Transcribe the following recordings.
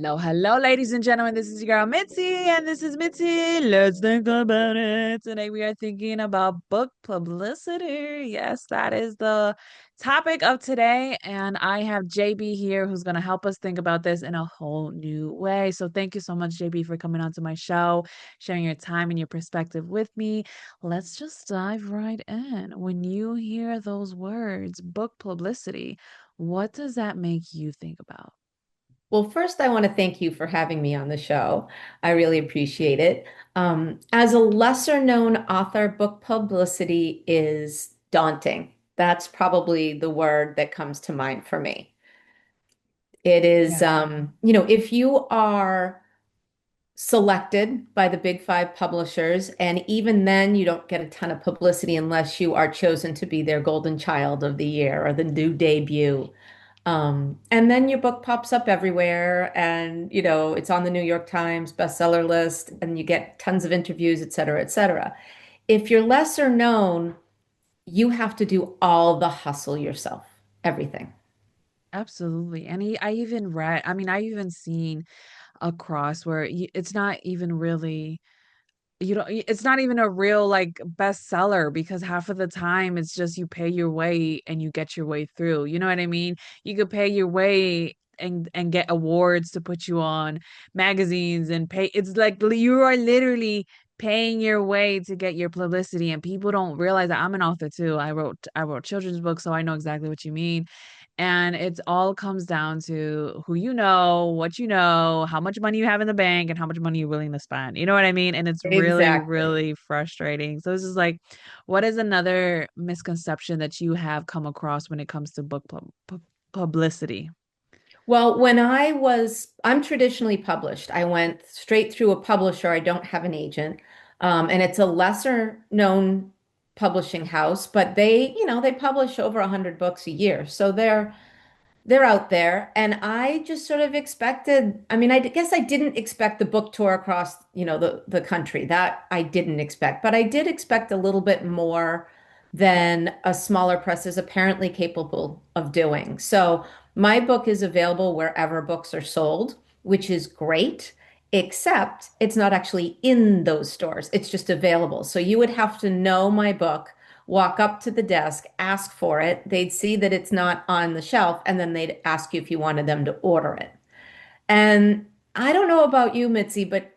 Hello, hello, ladies and gentlemen. This is your girl Mitzi, and this is Mitzi. Let's think about it. Today we are thinking about book publicity. Yes, that is the topic of today. And I have JB here who's going to help us think about this in a whole new way. So thank you so much, JB, for coming onto my show, sharing your time and your perspective with me. Let's just dive right in. When you hear those words, book publicity, what does that make you think about? Well, first, I want to thank you for having me on the show. I really appreciate it. As a lesser known author, book publicity is daunting. That's probably the word that comes to mind for me. It is, Yeah. if you are selected by the big five publishers, and even then, you don't get a ton of publicity unless you are chosen to be their golden child of the year or the new debut. And then your book pops up everywhere and, it's on the New York Times bestseller list and you get tons of interviews, et cetera, et cetera. If you're lesser known, you have to do all the hustle yourself, everything. Absolutely. And I even read, I mean, I even seen across where it's not even really, it's not even a real like bestseller because half of the time it's just you pay your way and you get your way through. You know what I mean? You could pay your way and get awards to put you on magazines and pay. It's like you are literally paying your way to get your publicity and people don't realize that I'm an author too. I wrote children's books, so I know exactly what you mean. And it all comes down to who you know, what you know, how much money you have in the bank, and how much money you're willing to spend. You know what I mean? And it's really, Exactly. really frustrating. So it's just like, what is another misconception that you have come across when it comes to publicity? Well, I'm traditionally published. I went straight through a publisher. I don't have an agent. And it's a lesser known publishing house, but they publish over 100 books a year. So they're out there. And I just sort of expected, I mean, I guess I didn't expect the book tour across, the country. That I didn't expect, but I did expect a little bit more than a smaller press is apparently capable of doing. So my book is available wherever books are sold, which is great, except it's not actually in those stores. It's just available. So you would have to know my book, walk up to the desk, ask for it. They'd see that it's not on the shelf, and then they'd ask you if you wanted them to order it. And I don't know about you, Mitzi, but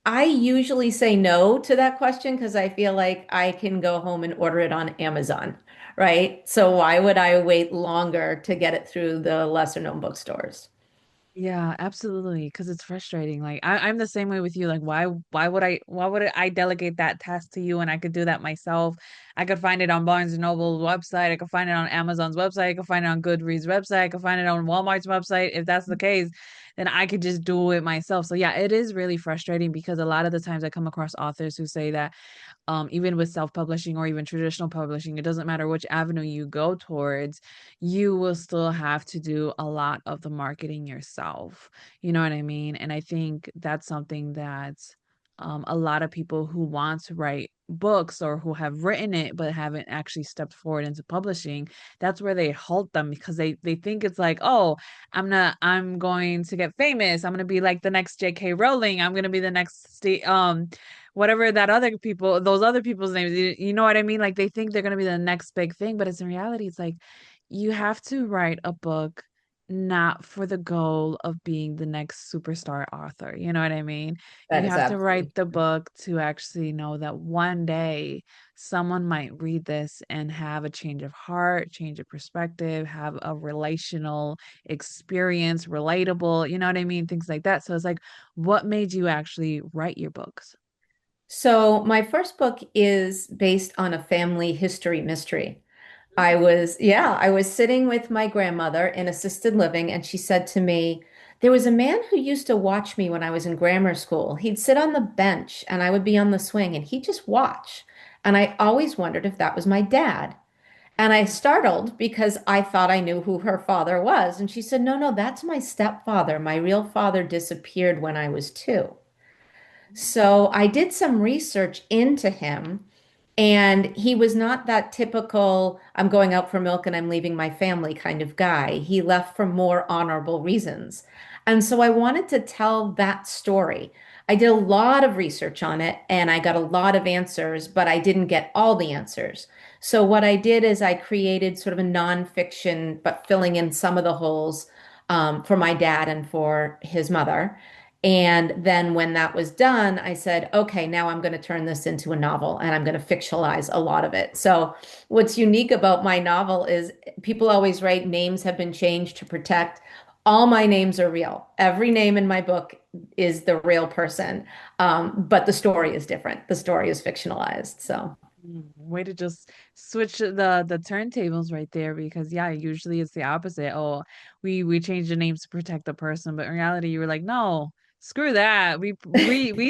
I usually say no to that question because I feel like I can go home and order it on Amazon, right? So why would I wait longer to get it through the lesser known bookstores? Yeah, absolutely. Because it's frustrating. Like I'm the same way with you. Like why would I delegate that task to you and I could do that myself? I could find it on Barnes and Noble's website. I could find it on Amazon's website. I could find it on Goodreads website. I could find it on Walmart's website. If that's the case, then I could just do it myself. So yeah, it is really frustrating because a lot of the times I come across authors who say that even with self-publishing or even traditional publishing, it doesn't matter which avenue you go towards, you will still have to do a lot of the marketing yourself. You know what I mean? And I think that's something that a lot of people who want to write books or who have written it but haven't actually stepped forward into publishing, that's where they halt them because they think it's like, oh, I'm going to get famous. I'm gonna be like the next J.K. Rowling. I'm gonna be the next whatever that other people, those other people's names, you know what I mean? Like they think they're gonna be the next big thing, but it's in reality, it's like you have to write a book not for the goal of being the next superstar author. You know what I mean? That You is have to write absolutely the true. book to actually know that one day someone might read this and have a change of heart, change of perspective, have a relational experience, relatable, you know what I mean? Things like that. So it's like, what made you actually write your books? So my first book is based on a family history mystery. I was sitting with my grandmother in assisted living, and she said to me, there was a man who used to watch me when I was in grammar school. He'd sit on the bench and I would be on the swing, and he'd just watch. And I always wondered if that was my dad. And I startled because I thought I knew who her father was. And she said, no, no, that's my stepfather. My real father disappeared when I was two. So I did some research into him. And he was not that typical, I'm going out for milk and I'm leaving my family kind of guy. He left for more honorable reasons. And so I wanted to tell that story. I did a lot of research on it and I got a lot of answers, but I didn't get all the answers. So what I did is I created sort of a nonfiction, but filling in some of the holes for my dad and for his mother. And then when that was done, I said, okay, now I'm going to turn this into a novel and I'm going to fictionalize a lot of it. So what's unique about my novel is people always write names have been changed to protect. All my names are real. Every name in my book is the real person, but the story is different. The story is fictionalized. So, Way to just switch the turntables right there, because yeah, usually it's the opposite. Oh, we change the names to protect the person, but in reality you were like, no, screw that. We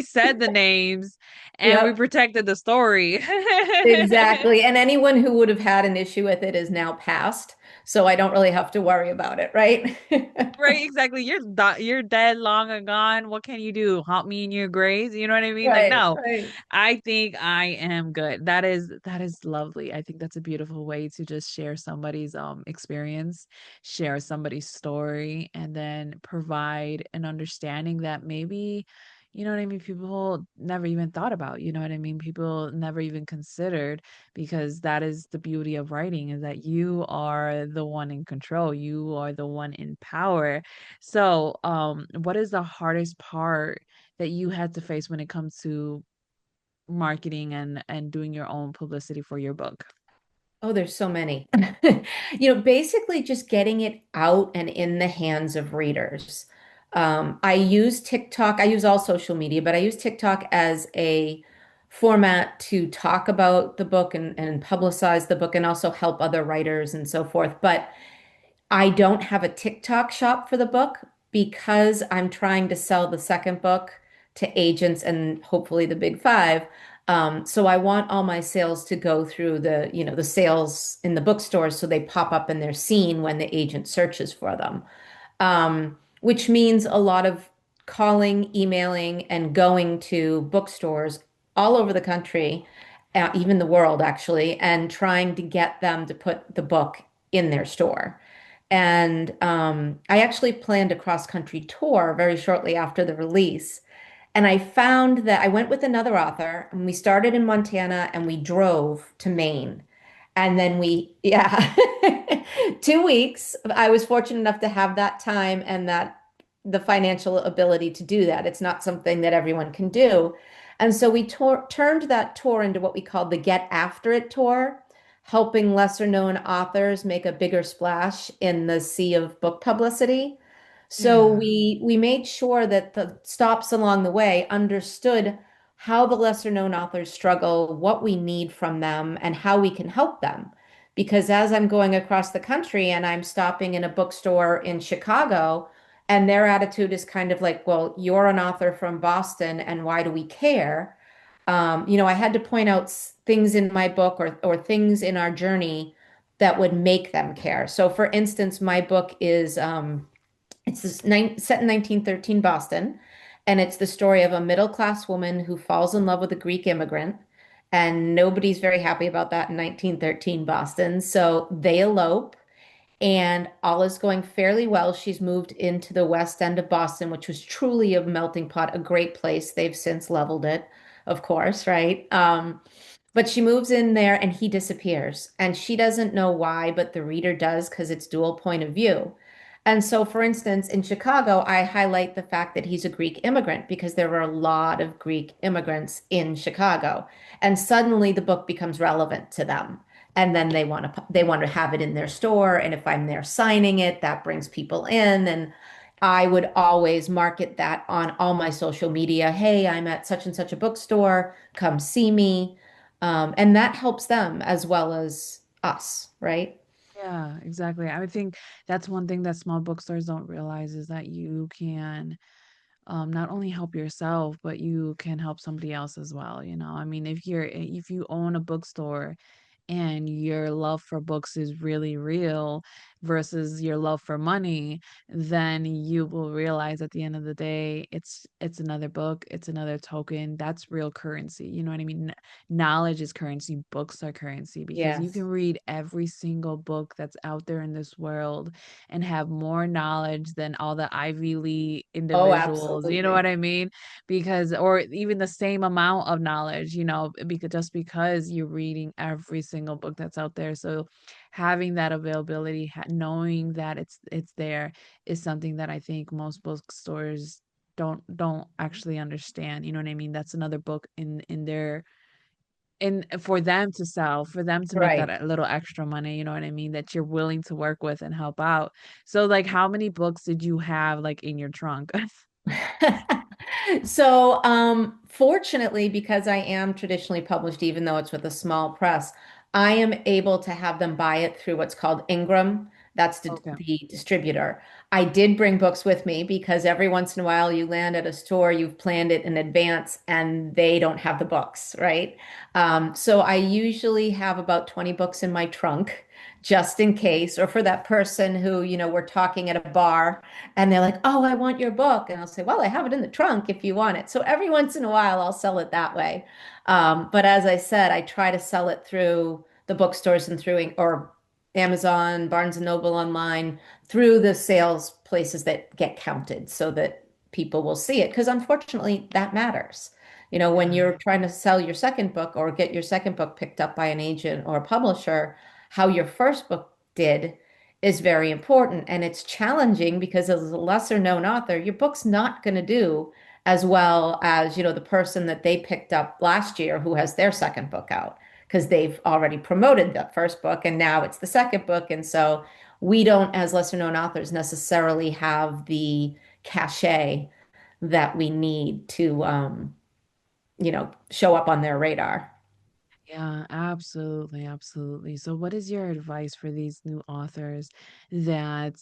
said the names and we yep, protected the story. exactly. And anyone who would have had an issue with it is now past, so I don't really have to worry about it, right? Right, exactly. You're dead, long and gone. What can you do? Haunt me in your graves? You know what I mean? Like, Right, no, right. I think I am good. That is lovely. I think that's a beautiful way to just share somebody's experience, share somebody's story, and then provide an understanding that maybe, you know what I mean, people never even thought about, you know what I mean? People never even considered, because that is the beauty of writing, is that you are the one in control, you are the one in power. So what is the hardest part that you had to face when it comes to marketing and doing your own publicity for your book? Oh, there's so many. Basically just getting it out and in the hands of readers. I use TikTok. I use all social media, but I use TikTok as a format to talk about the book and publicize the book and also help other writers and so forth. But I don't have a TikTok shop for the book because I'm trying to sell the second book to agents and hopefully the big five. So I want all my sales to go through the sales in the bookstores so they pop up and they're seen when the agent searches for them. Which means a lot of calling, emailing, and going to bookstores all over the country, even the world actually, and trying to get them to put the book in their store. And I actually planned a cross-country tour very shortly after the release. And I found that I went with another author and we started in Montana and we drove to Maine. And then yeah, 2 weeks. I was fortunate enough to have that time and that the financial ability to do that. It's not something that everyone can do. And so we turned that tour into what we called the Get After It tour, helping lesser known authors make a bigger splash in the sea of book publicity. So Yeah. we made sure that the stops along the way understood how the lesser known authors struggle, what we need from them, and how we can help them. Because as I'm going across the country and I'm stopping in a bookstore in Chicago, and their attitude is kind of like, well, you're an author from Boston, and why do we care? I had to point out things in my book or things in our journey that would make them care. So, for instance, my book is set in 1913 Boston, and it's the story of a middle-class woman who falls in love with a Greek immigrant, and nobody's very happy about that in 1913 Boston. So they elope, and all is going fairly well. She's moved into the West End of Boston, which was truly a melting pot, a great place. They've since leveled it, of course, right? But she moves in there and he disappears. And she doesn't know why, but the reader does because it's dual point of view. And so, for instance, in Chicago, I highlight the fact that he's a Greek immigrant because there were a lot of Greek immigrants in Chicago. And suddenly the book becomes relevant to them. And then they want to have it in their store. And if I'm there signing it, that brings people in. And I would always market that on all my social media. Hey, I'm at such and such a bookstore. Come see me. And that helps them as well as us, right? Yeah, exactly. I would think that's one thing that small bookstores don't realize, is that you can not only help yourself, but you can help somebody else as well. I mean, if you own a bookstore and your love for books is really real versus your love for money, then you will realize at the end of the day, it's another book, it's another token. That's real currency. You know what I mean? Knowledge is currency, books are currency because you can Yes. read every single book that's out there in this world and have more knowledge than all the Ivy League Oh, individuals. You know what absolutely. I mean? Because or even the same amount of knowledge, because just because you're reading every single book that's out there. So having that availability, knowing that it's there is something that I think most bookstores don't actually understand. You know what I mean? That's another book in their in for them to sell, for them to make that Right. a little extra money, you know what I mean, that you're willing to work with and help out. So like how many books did you have like in your trunk? So, fortunately, because I am traditionally published, even though it's with a small press, I am able to have them buy it through what's called Ingram. That's Okay. the distributor. I did bring books with me because every once in a while you land at a store, you've planned it in advance, and they don't have the books, right? So I usually have about 20 books in my trunk just in case, or for that person who, we're talking at a bar and they're like, "Oh, I want your book." And I'll say, "Well, I have it in the trunk if you want it." So every once in a while, I'll sell it that way. But as I said, I try to sell it through the bookstores and through or Amazon, Barnes and Noble online, through the sales places that get counted so that people will see it. Because unfortunately, that matters. When Yeah. you're trying to sell your second book or get your second book picked up by an agent or a publisher, how your first book did is very important. And it's challenging because as a lesser known author, your book's not going to do as well as, the person that they picked up last year who has their second book out because they've already promoted the first book and now it's the second book. And so we don't, as lesser known authors, necessarily have the cachet that we need to, show up on their radar. Yeah, absolutely, absolutely. So what is your advice for these new authors that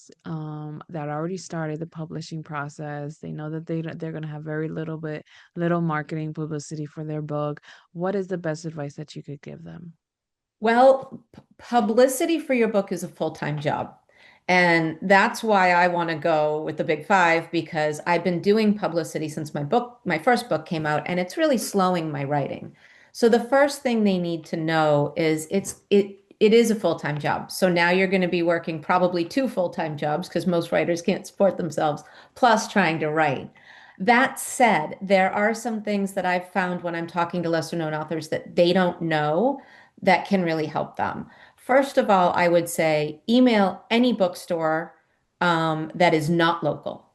already started the publishing process? They know that they're going to have very little marketing publicity for their book. What is the best advice that you could give them? Well, publicity for your book is a full-time job. And that's why I want to go with the big five because I've been doing publicity since my first book came out, and it's really slowing my writing. So the first thing they need to know is it is a full-time job. So now you're going to be working probably two full-time jobs because most writers can't support themselves, plus trying to write. That said, there are some things that I've found when I'm talking to lesser known authors that they don't know that can really help them. First of all, I would say email any bookstore that is not local.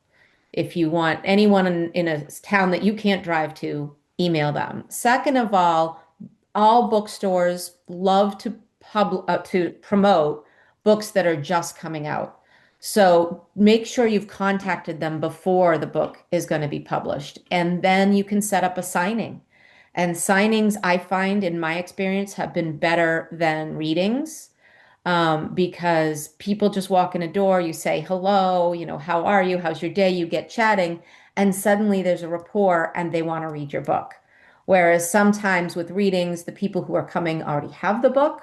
If you want anyone in a town that you can't drive to, email them. Second of all bookstores love to promote books that are just coming out. So make sure you've contacted them before the book is going to be published, and then you can set up a signing. And signings, I find in my experience, have been better than readings because people just walk in a door, you say hello, how are you? How's your day? You get chatting, and suddenly there's a rapport and they want to read your book. Whereas sometimes with readings, the people who are coming already have the book,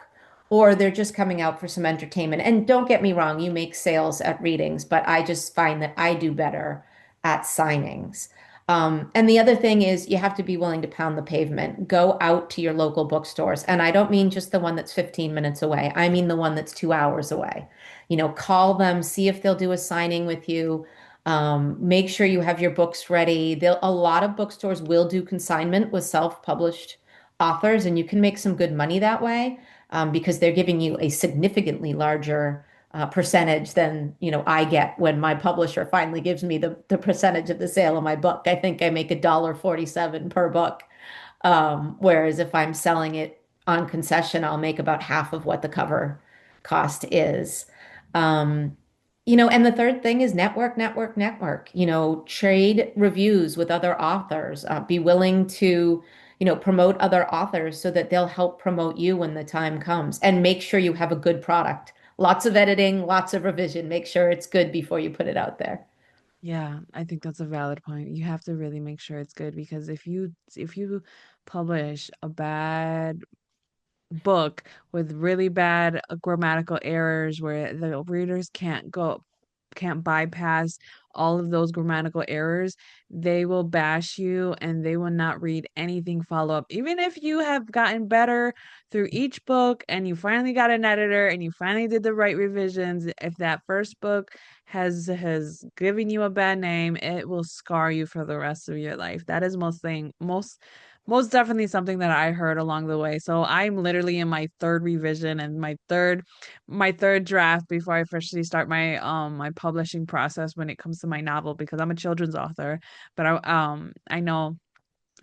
or they're just coming out for some entertainment. And don't get me wrong, you make sales at readings, but I just find that I do better at signings. And the other thing is you have to be willing to pound the pavement. Go out to your local bookstores. And I don't mean just the one that's 15 minutes away. I mean the one that's 2 hours away. Call them, see if they'll do a signing with you. Make sure you have your books ready. A lot of bookstores will do consignment with self-published authors, and you can make some good money that way because they're giving you a significantly larger percentage than I get when my publisher finally gives me the percentage of the sale of my book. I think I make $1.47 per book. Whereas if I'm selling it on concession, I'll make about half of what the cover cost is. Um, and the third thing is network, network, network. Trade reviews with other authors. Be willing to, promote other authors so that they'll help promote you when the time comes. And make sure you have a good product. Lots of editing, lots of revision. Make sure it's good before you put it out there. Yeah, I think that's a valid point. You have to really make sure it's good because if you publish a book with really bad grammatical errors where the readers can't bypass all of those grammatical errors, they will bash you and they will not read anything follow up. Even if you have gotten better through each book and you finally got an editor and you finally did the right revisions, if that first book has given you a bad name, it will scar you for the rest of your life. That is most definitely something that I heard along the way. So I'm literally in my third revision and my third draft before I officially start my publishing process when it comes to my novel because I'm a children's author. But I know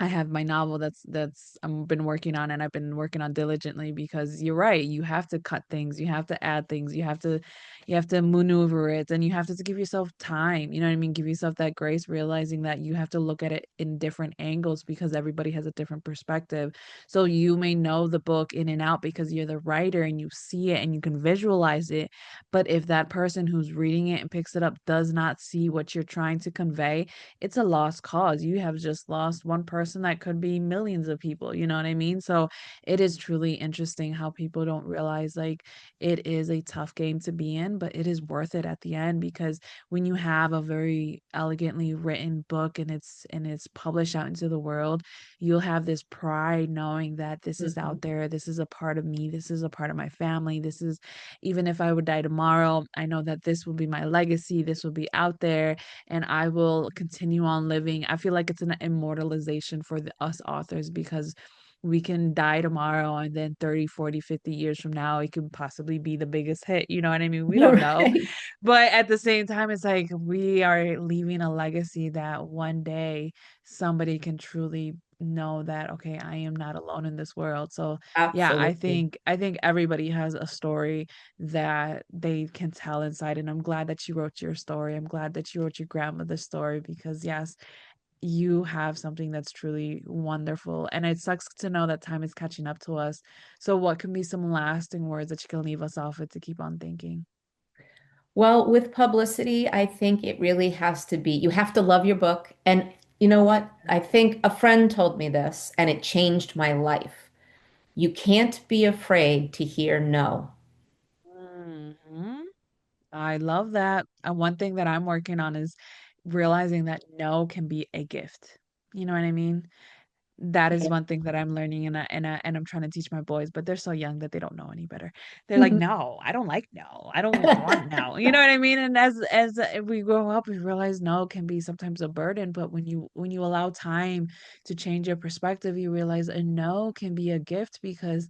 I have my novel that's I've been working on and I've been working on diligently because you're right. You have to cut things, you have to add things, you have to maneuver it, and you have to give yourself time. You know what I mean? Give yourself that grace, realizing that you have to look at it in different angles because everybody has a different perspective. So you may know the book in and out because you're the writer and you see it and you can visualize it. But if that person who's reading it and picks it up does not see what you're trying to convey, it's a lost cause. You have just lost one person that could be millions of people. You know what I mean? So it is truly interesting how people don't realize like it is a tough game to be in, but it is worth it at the end because when you have a very elegantly written book and it's published out into the world, you'll have this pride knowing that this is Mhm. out there, this is a part of me, this is a part of my family, this is even if I would die tomorrow, I know that this will be my legacy, this will be out there and I will continue on living. I feel like it's an immortalization for us authors because we can die tomorrow and then 30, 40, 50 years from now, it could possibly be the biggest hit. You know what I mean? We don't know. Right. But at the same time, it's like we are leaving a legacy that one day somebody can truly know that okay, I am not alone in this world. So yeah, I Absolutely. think I think everybody has a story that they can tell inside. And I'm glad that you wrote your story. I'm glad that you wrote your grandmother's story because, yes, you have something that's truly wonderful. And it sucks to know that time is catching up to us. So, what can be some lasting words that you can leave us off with to keep on thinking? Well, with publicity, I think it really has to be, you have to love your book. And you know what? I think a friend told me this, and it changed my life. You can't be afraid to hear no. Mhm. I love that. And one thing that I'm working on is realizing that no can be a gift. You know what I mean? That is Yeah. one thing that I'm learning and I'm trying to teach my boys, but they're so young that they don't know any better. They're like, "No, I don't like no. I don't want no." You know what I mean? And as we grow up, we realize no can be sometimes a burden, but when you allow time to change your perspective, you realize a no can be a gift because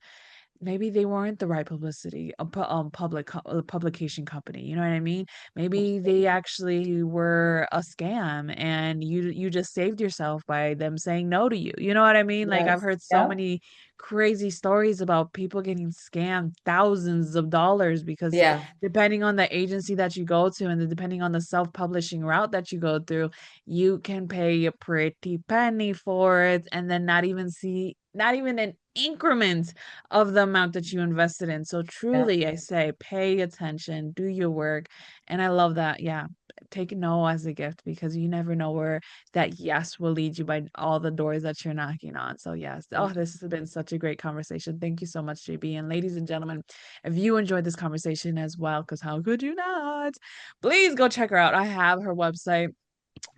maybe they weren't the right publicity, publication company. You know what I mean? Maybe they actually were a scam, and you just saved yourself by them saying no to you. You know what I mean? Like I've Yes. heard so Yeah. many crazy stories about people getting scammed thousands of dollars because Yeah. depending on the agency that you go to and depending on the self-publishing route that you go through, you can pay a pretty penny for it and then not even an increment of the amount that you invested in. So Yeah. truly, I say pay attention, do your work. And I love that. Yeah. Take no as a gift because you never know where that yes will lead you by all the doors that you're knocking on. So, yes. Oh, this has been such a great conversation. Thank you so much, JB. And ladies and gentlemen, if you enjoyed this conversation as well, because how could you not? Please go check her out. I have her website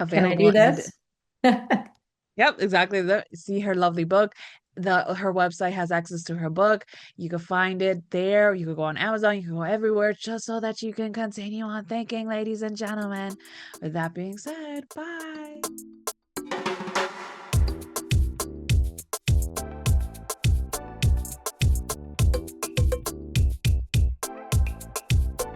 Can I available do in this? Yep, exactly. See her lovely book. Her website has access to her book. You can find it there. You can go on Amazon. You can go everywhere just so that you can continue on thinking, ladies and gentlemen. With that being said, bye.